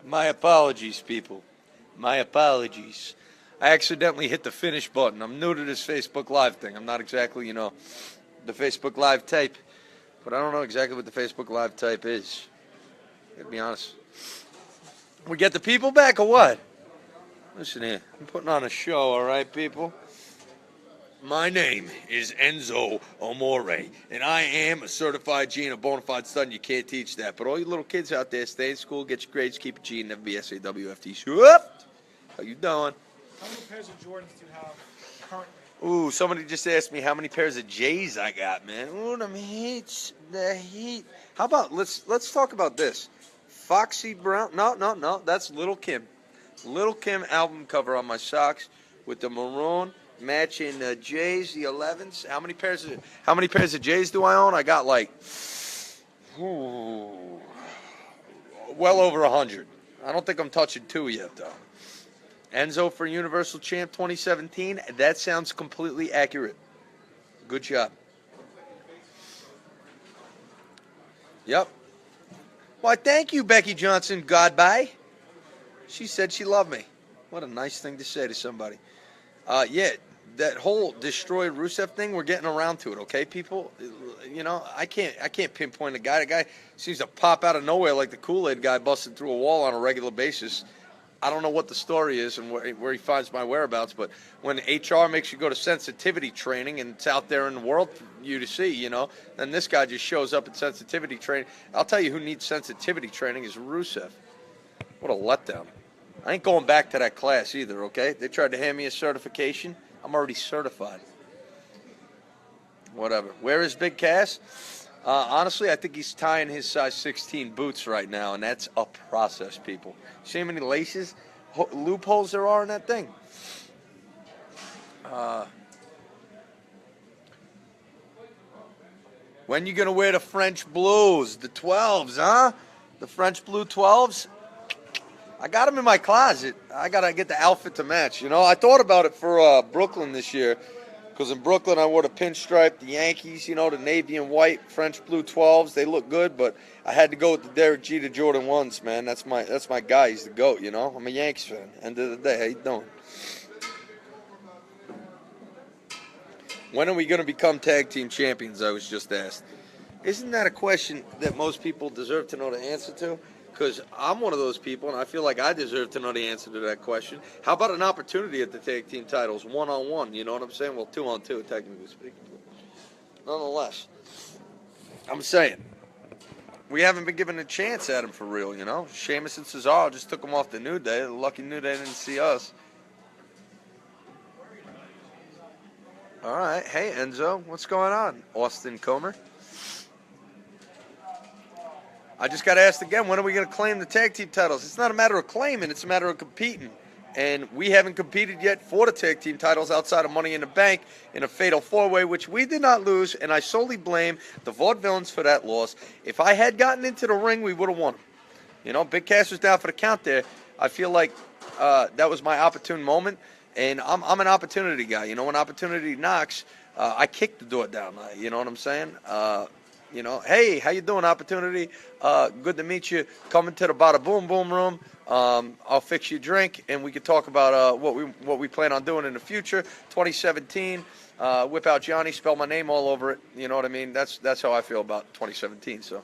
My apologies, people. My apologies. I accidentally hit the finish button. I'm new to this Facebook Live thing. I'm not exactly, the Facebook Live type, but I don't know exactly what the Facebook Live type is. To be honest. We get the people back or what? Listen here. I'm putting on a show, all right, people? My name is Enzo Amore, and I am a certified G and a bona fide student. You can't teach that. But all you little kids out there, stay in school, get your grades, keep a G, and never be SAWFT. Whoop! How you doing? How many pairs of Jordans do you have currently? Ooh, somebody just asked me how many pairs of J's I got, man. Ooh, the heat. How about, let's talk about this. Foxy Brown, no, that's Little Kim. Little Kim album cover on my socks with the maroon. Matching J's, the 11s. How many pairs of J's do I own? I got like, well over 100. I don't think I'm touching 2 yet though. Enzo for Universal Champ 2017. That sounds completely accurate. Good job. Yep. Why, thank you, Becky Johnson. Goodbye. She said she loved me. What a nice thing to say to somebody. Yeah. That whole destroy Rusev thing, we're getting around to it, okay, people? I can't pinpoint a guy. The guy seems to pop out of nowhere like the Kool-Aid guy busting through a wall on a regular basis. I don't know what the story is and where he finds my whereabouts, but when HR makes you go to sensitivity training and it's out there in the world for you to see, then this guy just shows up at sensitivity training. I'll tell you who needs sensitivity training is Rusev. What a letdown. I ain't going back to that class either, okay? They tried to hand me a certification. I'm already certified. Whatever. Where is Big Cass? Honestly, I think he's tying his size 16 boots right now, and that's a process, people. See how many laces, loopholes there are in that thing? When you going to wear the French blues, the 12s, huh? The French blue 12s? I got them in my closet. I got to get the outfit to match. I thought about it for Brooklyn this year because in Brooklyn I wore the pinstripe, the Yankees, the navy and white French blue 12s. They look good, but I had to go with the Derek Jeter Jordan 1s, man. That's my guy. He's the GOAT, I'm a Yankees fan. End of the day, how you doing? When are we going to become tag team champions, I was just asked. Isn't that a question that most people deserve to know the answer to? Because I'm one of those people, and I feel like I deserve to know the answer to that question. How about an opportunity at the tag team titles, one-on-one? You know what I'm saying? Well, two-on-two, technically speaking. Nonetheless, I'm saying, we haven't been given a chance at him for real, Sheamus and Cesaro just took him off the New Day. Lucky New Day didn't see us. All right. Hey, Enzo, what's going on? Austin Comer. I just got asked again, when are we going to claim the tag team titles? It's not a matter of claiming, it's a matter of competing. And we haven't competed yet for the tag team titles outside of Money in the Bank in a fatal four-way, which we did not lose, and I solely blame the Vaudevillains for that loss. If I had gotten into the ring, we would have won them. Big Cass was down for the count there. I feel like that was my opportune moment, and I'm an opportunity guy. When opportunity knocks, I kick the door down. You know what I'm saying? Hey, how you doing, Opportunity? Good to meet you. Coming to the Bada Boom Boom room. I'll fix you a drink, and we can talk about what we plan on doing in the future. 2017. Whip out Johnny, spell my name all over it. You know what I mean? That's how I feel about 2017. So.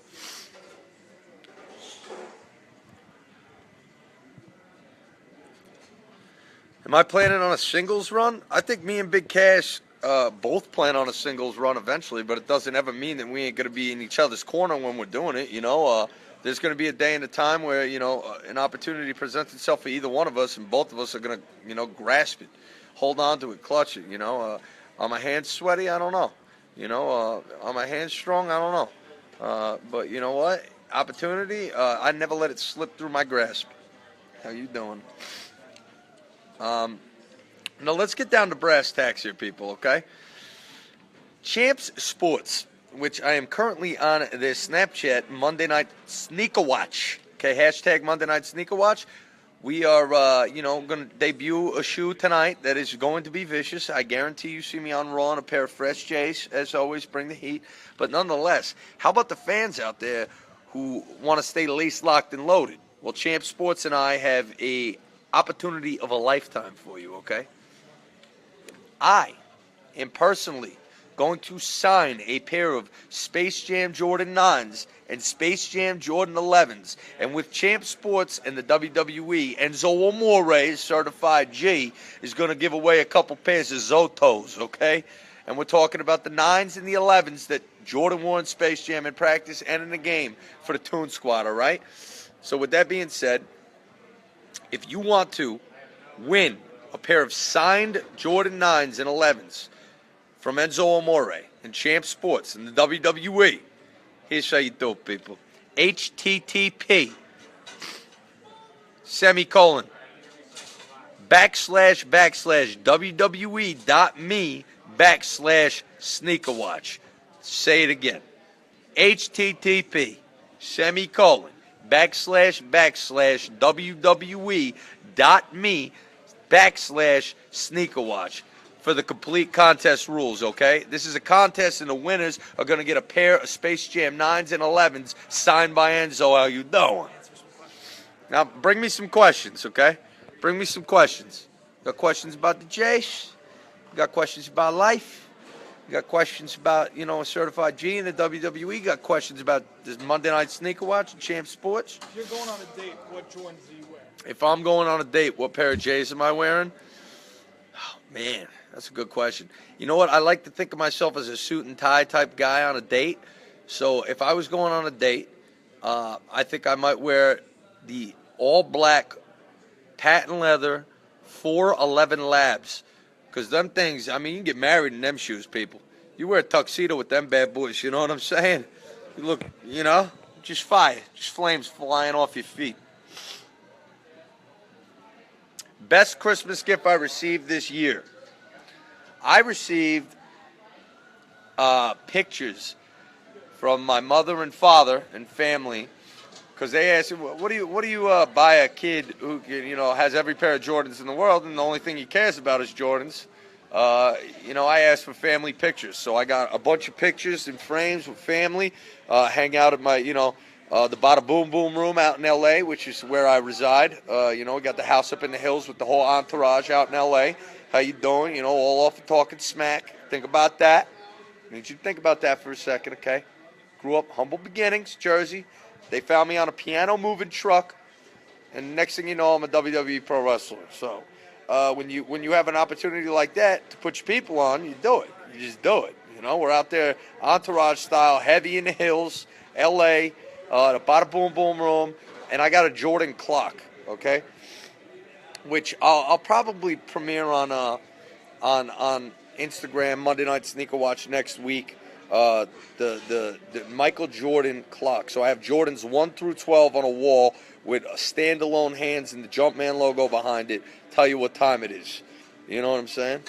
Am I planning on a singles run? I think me and Big Cash both plan on a singles run eventually, but it doesn't ever mean that we ain't going to be in each other's corner when we're doing it, There's going to be a day and a time where, an opportunity presents itself for either one of us, and both of us are going to, grasp it, hold on to it, clutch it, Are my hands sweaty? I don't know. Are my hands strong? I don't know. But you know what? Opportunity, I never let it slip through my grasp. How you doing? Now let's get down to brass tacks here, people, okay? Champs Sports, which I am currently on their Snapchat Monday Night Sneaker Watch. Okay, hashtag Monday Night Sneaker Watch. We are, going to debut a shoe tonight that is going to be vicious. I guarantee you see me on Raw in a pair of fresh J's. As always, bring the heat. But nonetheless, how about the fans out there who want to stay lace locked and loaded? Well, Champ Sports and I have a opportunity of a lifetime for you, okay? I am personally going to sign a pair of Space Jam Jordan 9s and Space Jam Jordan 11s. And with Champ Sports and the WWE, Enzo Amore, certified G, is going to give away a couple pairs of Zotos, okay? And we're talking about the 9s and the 11s that Jordan wore in Space Jam in practice and in the game for the Toon Squad, all right? So with that being said, if you want to win a pair of signed Jordan 9s and 11s from Enzo Amore and Champ Sports and the WWE, here's how you do it, people. HTTP semicolon WWE.me/sneakerwatch. Say it again. HTTP semicolon WWE.me/sneakerwatch for the complete contest rules, okay? This is a contest, and the winners are going to get a pair of Space Jam 9s and 11s signed by Enzo. How you doing? Now, bring me some questions, okay? Bring me some questions. Got questions about the Jays? Got questions about life? You got questions about, a certified G in the WWE? Got questions about this Monday Night Sneaker Watch and Champ Sports? If you're going on a date, what Jordans do you wear? If I'm going on a date, what pair of J's am I wearing? Oh, man, that's a good question. You know what? I like to think of myself as a suit and tie type guy on a date. So if I was going on a date, I think I might wear the all-black patent leather 411 Labs. Because them things, you can get married in them shoes, people. You wear a tuxedo with them bad boys, you know what I'm saying? You look, just fire. Just flames flying off your feet. Best Christmas gift I received this year. I received pictures from my mother and father and family, because they asked, what do you buy a kid who has every pair of Jordans in the world, and the only thing he cares about is Jordans? I asked for family pictures, so I got a bunch of pictures in frames with family. Hang out at my, the Bada Boom Boom room out in L.A., which is where I reside. We got the house up in the hills with the whole entourage out in L.A. How you doing? All off of talking smack. Think about that. I need you to think about that for a second, okay? Grew up humble beginnings, Jersey. They found me on a piano-moving truck, and next thing you know, I'm a WWE pro wrestler. So when you have an opportunity like that to put your people on, you do it. You just do it. We're out there entourage style, heavy in the hills, L.A., the Bada Boom Boom room, and I got a Jordan clock, okay, which I'll probably premiere on Instagram, Monday Night Sneaker Watch next week. The Michael Jordan clock. So I have Jordans 1 through 12 on a wall with a standalone hands and the Jumpman logo behind it. Tell you what time it is. You know what I'm saying?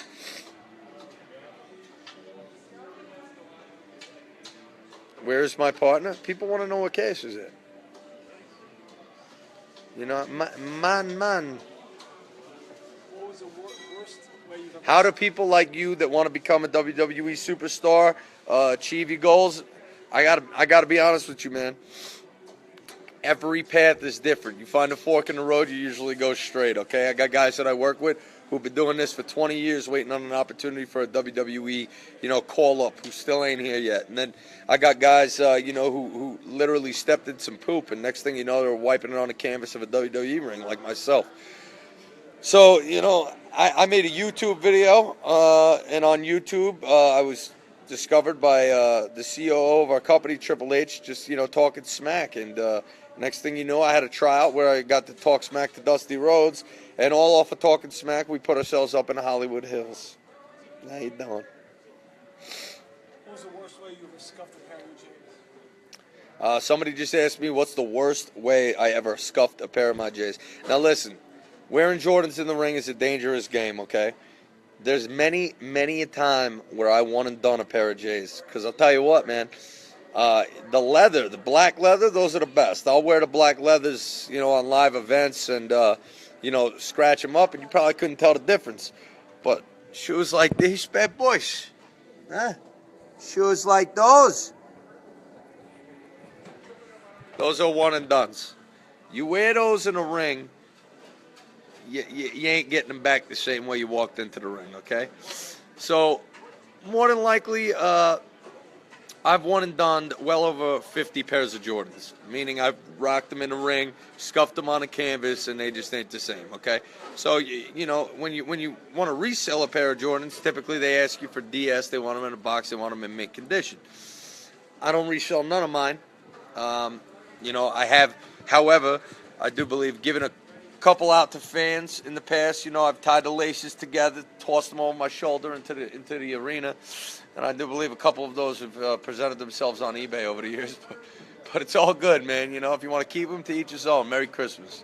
Where's my partner? People want to know what case is it. Man. What was the worst way you've ever... How do people like you that want to become a WWE superstar achieve your goals? I gotta be honest with you, man. Every path is different. You find a fork in the road, you usually go straight, okay? I got guys that I work with who've been doing this for 20 years, waiting on an opportunity for a WWE, call-up, who still ain't here yet. And then I got guys, who literally stepped in some poop, and next thing you know, they're wiping it on the canvas of a WWE ring, like myself. So, I made a YouTube video, and on YouTube, I was discovered by the COO of our company, Triple H, just, talking smack. And next thing you know, I had a tryout where I got to talk smack to Dusty Rhodes. And all off of talking smack, we put ourselves up in the Hollywood Hills. How you doing? What was the worst way you ever scuffed a pair of J's? Somebody just asked me what's the worst way I ever scuffed a pair of my J's. Now listen, wearing Jordans in the ring is a dangerous game, okay? There's many a time where I won and done a pair of J's. Because I'll tell you what, man, the leather, the black leather, those are the best. I'll wear the black leathers, on live events and, scratch them up, and you probably couldn't tell the difference. But shoes like these, bad boys, shoes like those are one and dones. You wear those in a ring, you ain't getting them back the same way you walked into the ring, okay? So, more than likely, I've won and done well over 50 pairs of Jordans, meaning I've rocked them in the ring, scuffed them on the canvas, and they just ain't the same, okay? So, you know, when you want to resell a pair of Jordans, typically they ask you for DS, they want them in a box, they want them in mint condition. I don't resell none of mine. You know, I have, however, I do believe giving a couple out to fans in the past. You know, I've tied the laces together, tossed them over my shoulder into the arena, and I do believe a couple of those have presented themselves on eBay over the years. But it's all good, man. You know, if you want to keep them, to each his own. Merry Christmas.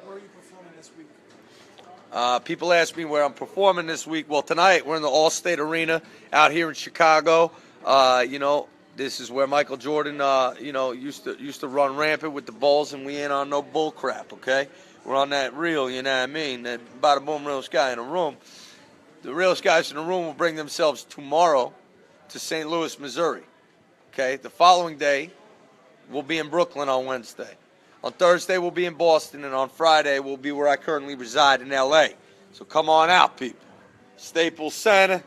Where are you performing this week? People ask me where I'm performing this week. Well, tonight we're in the Allstate Arena out here in Chicago. You know, this is where Michael Jordan, you know, used to run rampant with the Bulls, and we ain't on no bull crap, okay? We're on that real, you know what I mean? That bada boom, realest guy in the room. The realest guys in the room will bring themselves tomorrow to St. Louis, Missouri, okay? The following day, we'll be in Brooklyn on Wednesday. On Thursday, we'll be in Boston, and on Friday, we'll be where I currently reside in L.A. So come on out, people. Staples Center,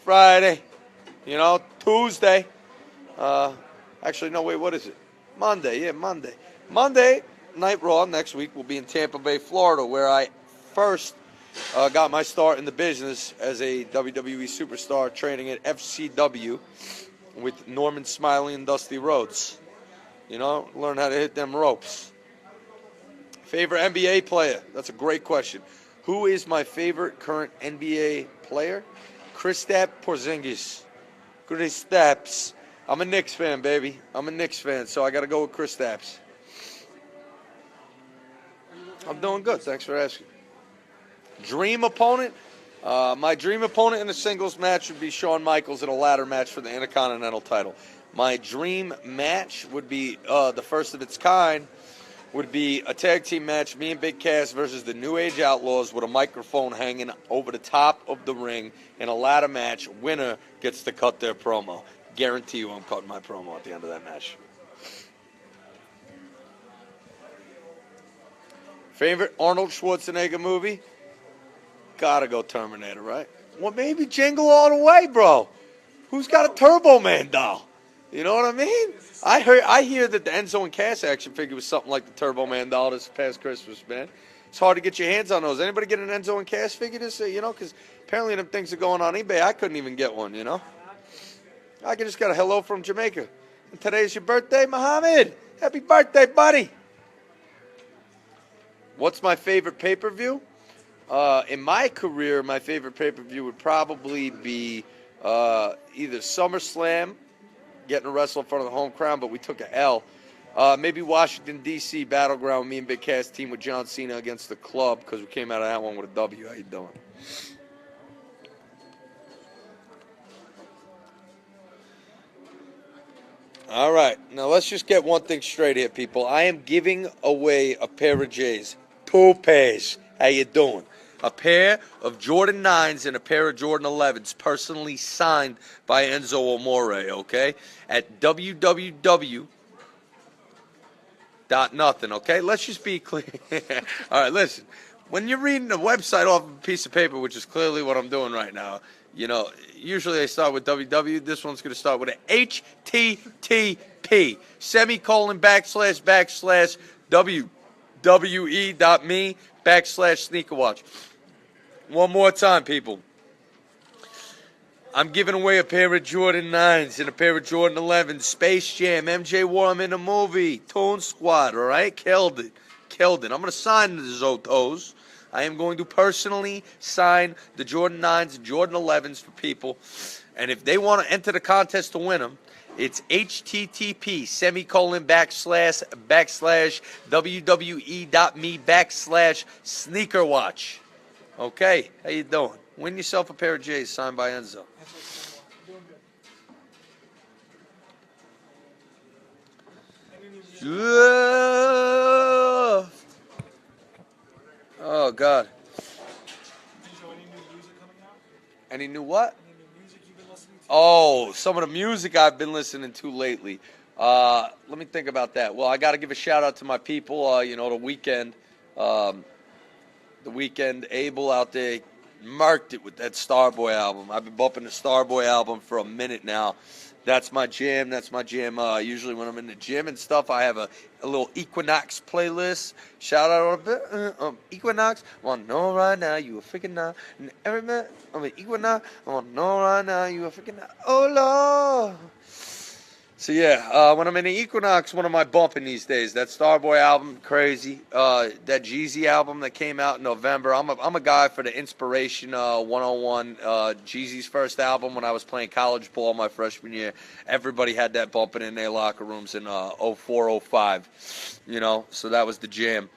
Friday, you know, Tuesday. Actually, no, wait, what is it? Monday, yeah, Monday. Monday, Night Raw next week will be in Tampa Bay, Florida, where I first got my start in the business as a WWE superstar training at FCW with Norman Smiley and Dusty Rhodes. You know, learn how to hit them ropes. Favorite NBA player? That's a great question. Who is my favorite current NBA player? Kristaps Porzingis. Kristaps. I'm a Knicks fan, baby. I'm a Knicks fan, so I got to go with Kristaps. I'm doing good. Thanks for asking. Dream opponent? My dream opponent in a singles match would be Shawn Michaels in a ladder match for the Intercontinental title. My dream match would be the first of its kind. Would be a tag team match, me and Big Cass versus the New Age Outlaws with a microphone hanging over the top of the ring in a ladder match. Winner gets to cut their promo. Guarantee you I'm cutting my promo at the end of that match. Favorite Arnold Schwarzenegger movie? Gotta go Terminator, right? Well, maybe Jingle All the Way, bro. Who's got a Turbo Man doll? You know what I mean? I hear that the Enzo and Cass action figure was something like the Turbo Man doll this past Christmas, man. It's hard to get your hands on those. Anybody get an Enzo and Cass figure this year? You know, because apparently them things are going on eBay. I couldn't even get one, you know? I just got a hello from Jamaica. And today's your birthday, Muhammad. Happy birthday, buddy. What's my favorite pay-per-view? In my career, my favorite pay-per-view would probably be either SummerSlam, getting to wrestle in front of the home crowd, but we took a L. Maybe Washington, D.C. Battleground, me and Big Cass team with John Cena against the Club, because we came out of that one with a W. How you doing? All right, now let's just get one thing straight here, people. I am giving away a pair of J's. 2 pairs. How you doing? A pair of Jordan 9s and a pair of Jordan 11s, personally signed by Enzo Amore, okay? At www.nothing, okay? Let's just be clear. All right, listen. When you're reading a website off of a piece of paper, which is clearly what I'm doing right now, you know, usually they start with www. This one's going to start with an HTTP, semicolon, // wwe.me/sneakerwatch. One more time, people. I'm giving away a pair of Jordan 9s and a pair of Jordan 11s. Space Jam, MJ wore them in the movie. Toon Squad, all right? Killed it. I'm going to sign the Zotos. I am going to personally sign the Jordan 9s and Jordan 11s for people. And if they want to enter the contest to win them, it's HTTP, semicolon, / wwe.me/sneakerwatch. Okay, how you doing? Win yourself a pair of J's signed by Enzo. Oh, God. Any new what? Oh, some of the music I've been listening to lately. Let me think about that. Well, I got to give a shout out to my people. The weekend. Um, the weekend, Abel out there marked it with that Starboy album. I've been bumping the Starboy album for a minute now. That's my jam. That's my jam. Usually when I'm in the gym and stuff, I have a little Equinox playlist. Shout out a bit. Equinox. I want to know right now you a freaking now. And every minute I'm an Equinox. I want to know right now you a freaking now. Oh, Lord. So yeah, when I'm in the Equinox, what am I bumping these days? That Starboy album, crazy. That Jeezy album that came out in November. I'm a guy for the Inspiration 101. Jeezy's first album when I was playing college ball my freshman year. Everybody had that bumping in their locker rooms in 04, 05. So that was the jam.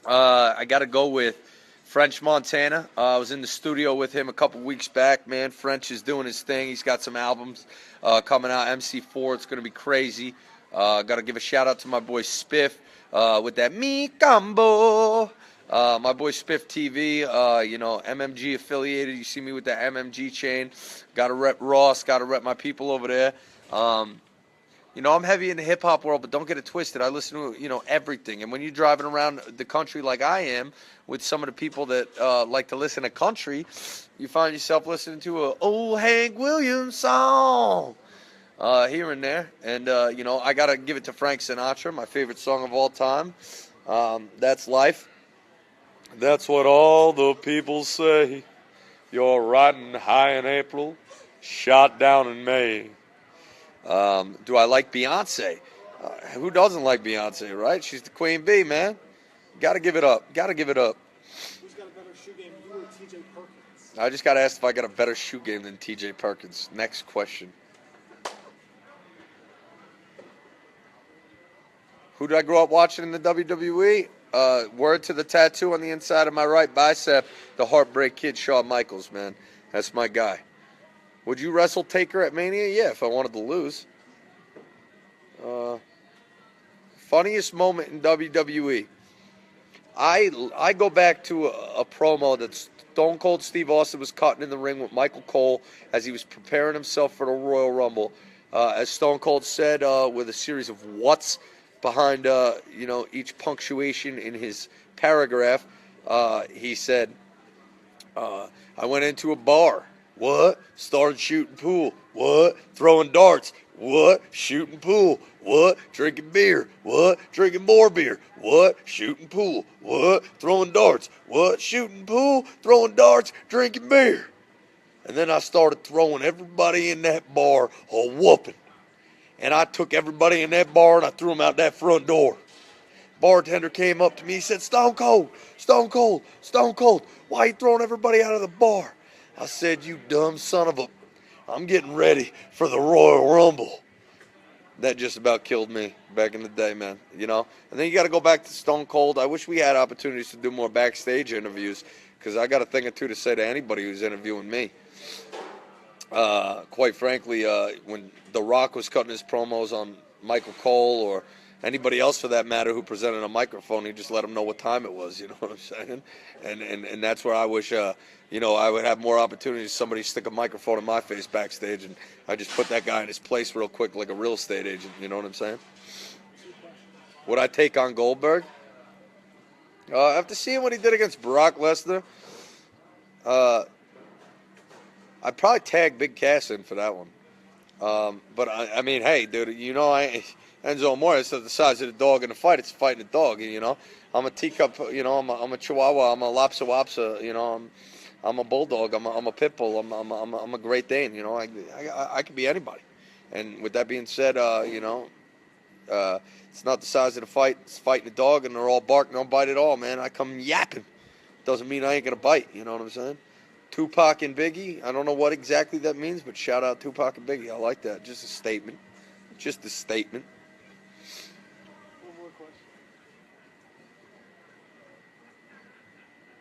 I got to go with French Montana. I was in the studio with him a couple weeks back. Man, French is doing his thing. He's got some albums coming out. MC4, it's going to be crazy. Got to give a shout out to my boy Spiff with that Me Combo. My boy Spiff TV, MMG affiliated. You see me with that MMG chain. Got to rep Ross. Got to rep my people over there. I'm heavy in the hip-hop world, but don't get it twisted. I listen to, everything. And when you're driving around the country like I am with some of the people that like to listen to country, you find yourself listening to a old Hank Williams song here and there. And, I got to give it to Frank Sinatra, my favorite song of all time. That's Life. That's what all the people say. You're riding high in April, shot down in May. Do I like Beyonce? Who doesn't like Beyonce, right? She's the queen bee, man. Got to give it up. Got to give it up. Who's got a better shoe game, you or T.J. Perkins? I just got asked if I got a better shoe game than T.J. Perkins. Next question. Who did I grow up watching in the WWE? Word to the tattoo on the inside of my right bicep, the Heartbreak Kid, Shawn Michaels, man. That's my guy. Would you wrestle Taker at Mania? Yeah, if I wanted to lose. Funniest moment in WWE. I go back to a promo that Stone Cold Steve Austin was cutting in the ring with Michael Cole as he was preparing himself for the Royal Rumble. As Stone Cold said, with a series of whats behind each punctuation in his paragraph, he said, I went into a bar. What? Started shooting pool. What? Throwing darts. What? Shooting pool. What? Drinking beer. What? Drinking more beer. What? Shooting pool. What? Throwing darts. What? Shooting pool. Throwing darts. Drinking beer. And then I started throwing everybody in that bar a whooping. And I took everybody in that bar and I threw them out that front door. Bartender came up to me. He said, Stone Cold, Stone Cold, Stone Cold, why are you throwing everybody out of the bar? I said, you dumb son of a... I'm getting ready for the Royal Rumble. That just about killed me back in the day, man. And then you got to go back to Stone Cold. I wish we had opportunities to do more backstage interviews because I got a thing or two to say to anybody who's interviewing me. Quite frankly, when The Rock was cutting his promos on Michael Cole or anybody else for that matter who presented a microphone, he just let them know what time it was, you know what I'm saying? And that's where I wish, I would have more opportunities. Somebody stick a microphone in my face backstage and I just put that guy in his place real quick like a real estate agent, you know what I'm saying? Would I take on Goldberg? After seeing what he did against Brock Lesnar, I'd probably tag Big Cass in for that one. But I mean, hey, dude, Enzo Amore said the size of the dog in a fight, it's fighting a dog, I'm a teacup, I'm a Chihuahua, I'm a Lhasa Wapsa, I'm a Bulldog, I'm a Pit Bull, I'm a Great Dane, I could be anybody. And with that being said, it's not the size of the fight, it's fighting a dog, and they're all bark, no bite at all, man. I come yapping. Doesn't mean I ain't gonna bite, you know what I'm saying? Tupac and Biggie, I don't know what exactly that means, but shout out Tupac and Biggie. I like that. Just a statement. Just a statement. One more question.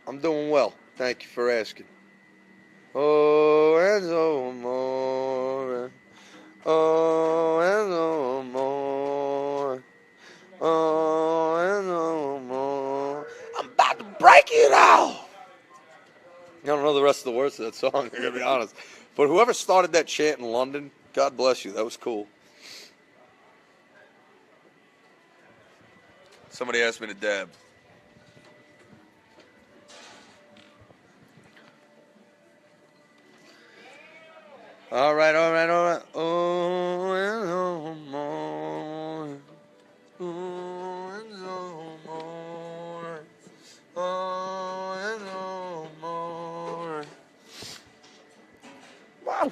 I'm doing well. Thank you for asking. Oh, Enzo amore. Oh, Enzo amore. Oh, Enzo amore. I'm about to break it off. I don't know the rest of the words to that song, I'm going to be honest. But whoever started that chant in London, God bless you. That was cool. Somebody asked me to dab. All right, all right, all right. Oh, Enzo amore. Oh, Enzo amore. Oh, Enzo amore. Wow.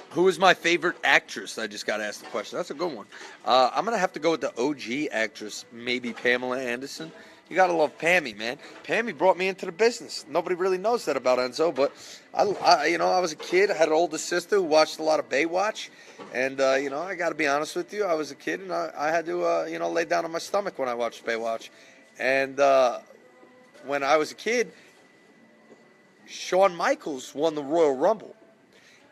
Who is my favorite actress? I just got asked the question. That's a good one. I'm going to have to go with the OG actress, maybe Pamela Anderson. You got to love Pammy, man. Pammy brought me into the business. Nobody really knows that about Enzo, but I was a kid. I had an older sister who watched a lot of Baywatch. And, I got to be honest with you. I was a kid, and I had to, lay down on my stomach when I watched Baywatch. And when I was a kid, Shawn Michaels won the Royal Rumble.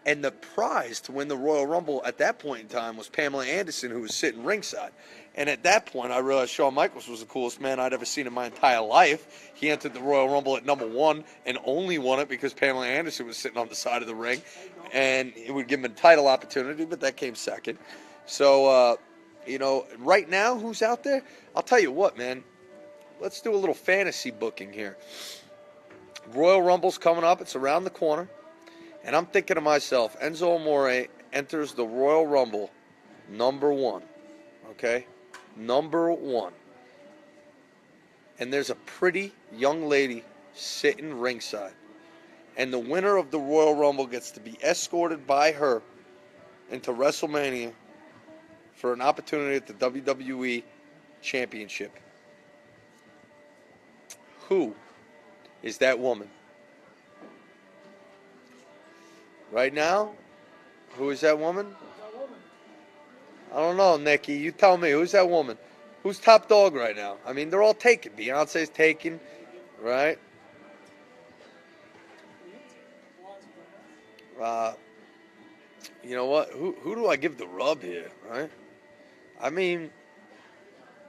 And the prize to win the Royal Rumble at that point in time was Pamela Anderson, who was sitting ringside. And at that point, I realized Shawn Michaels was the coolest man I'd ever seen in my entire life. He entered the Royal Rumble at number 1 and only won it because Pamela Anderson was sitting on the side of the ring. And it would give him a title opportunity, but that came second. So, right now, who's out there? I'll tell you what, man. Let's do a little fantasy booking here. Royal Rumble's coming up. It's around the corner. And I'm thinking to myself, Enzo Amore enters the Royal Rumble number 1. Okay? Number 1. And there's a pretty young lady sitting ringside. And the winner of the Royal Rumble gets to be escorted by her into WrestleMania for an opportunity at the WWE Championship. Who is that woman? Right now, who is that woman? I don't know, Nikki. You tell me. Who's that woman? Who's top dog right now? I mean, they're all taken. Beyonce's taken, right? You know what? Who do I give the rub here, right? I mean,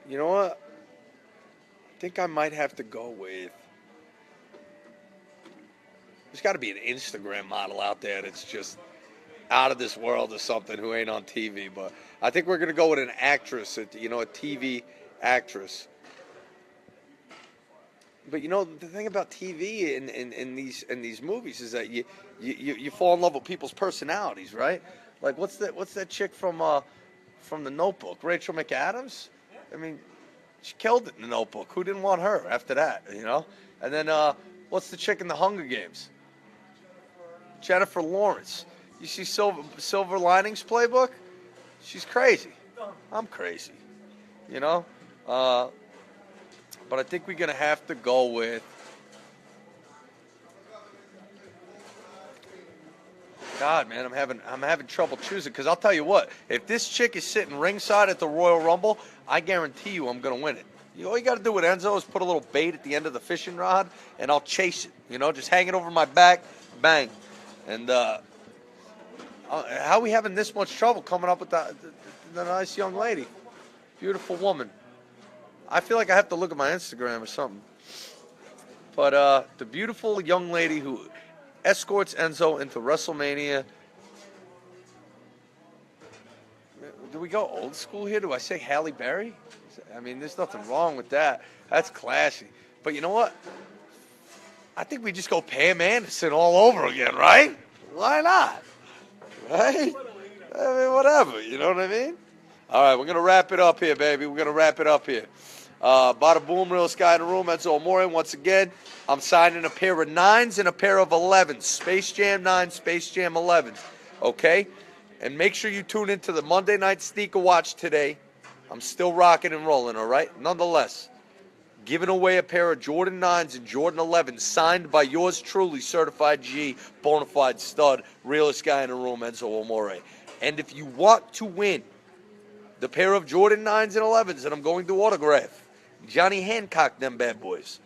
you know what? I think I might have to go with... There's got to be an Instagram model out there that's just out of this world or something who ain't on TV. But I think we're going to go with an actress, a TV actress. But the thing about TV in these movies is that you fall in love with people's personalities, right? Like what's that chick from The Notebook, Rachel McAdams? I mean, she killed it in The Notebook. Who didn't want her after that? And then what's the chick in The Hunger Games? Jennifer Lawrence. You see Silver Linings Playbook? She's crazy. I'm crazy. But I think we're going to have to go with... God, man, I'm having trouble choosing, because I'll tell you what, if this chick is sitting ringside at the Royal Rumble, I guarantee you I'm going to win it. All you got to do with Enzo is put a little bait at the end of the fishing rod, and I'll chase it. Just hang it over my back, bang. And how are we having this much trouble coming up with the nice young lady? Beautiful woman. I feel like I have to look at my Instagram or something. But the beautiful young lady who escorts Enzo into WrestleMania. Do we go old school here? Do I say Halle Berry? I mean, there's nothing wrong with that. That's classy. But you know what? I think we just go Pam Anderson all over again, right? Why not? Right? I mean, whatever. You know what I mean? All right, we're going to wrap it up here, baby. We're going to wrap it up here. Bada boom, realest guy in the room, Enzo Amore. Once again, I'm signing a pair of 9s and a pair of 11s. Space Jam 9, Space Jam 11. Okay? And make sure you tune into the Monday Night Sneaker Watch today. I'm still rocking and rolling, all right? Nonetheless, giving away a pair of Jordan 9s and Jordan 11s signed by yours truly, Certified G, Bonafide Stud, realest guy in the room, Enzo Amore. And if you want to win the pair of Jordan 9s and 11s that I'm going to autograph, Johnny Hancock them bad boys,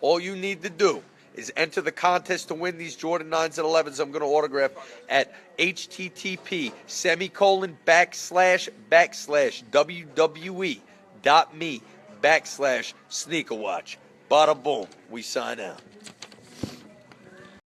all you need to do is enter the contest to win these Jordan 9s and 11s I'm going to autograph at http://wwe.me/sneaker watch. Bada boom. We sign out.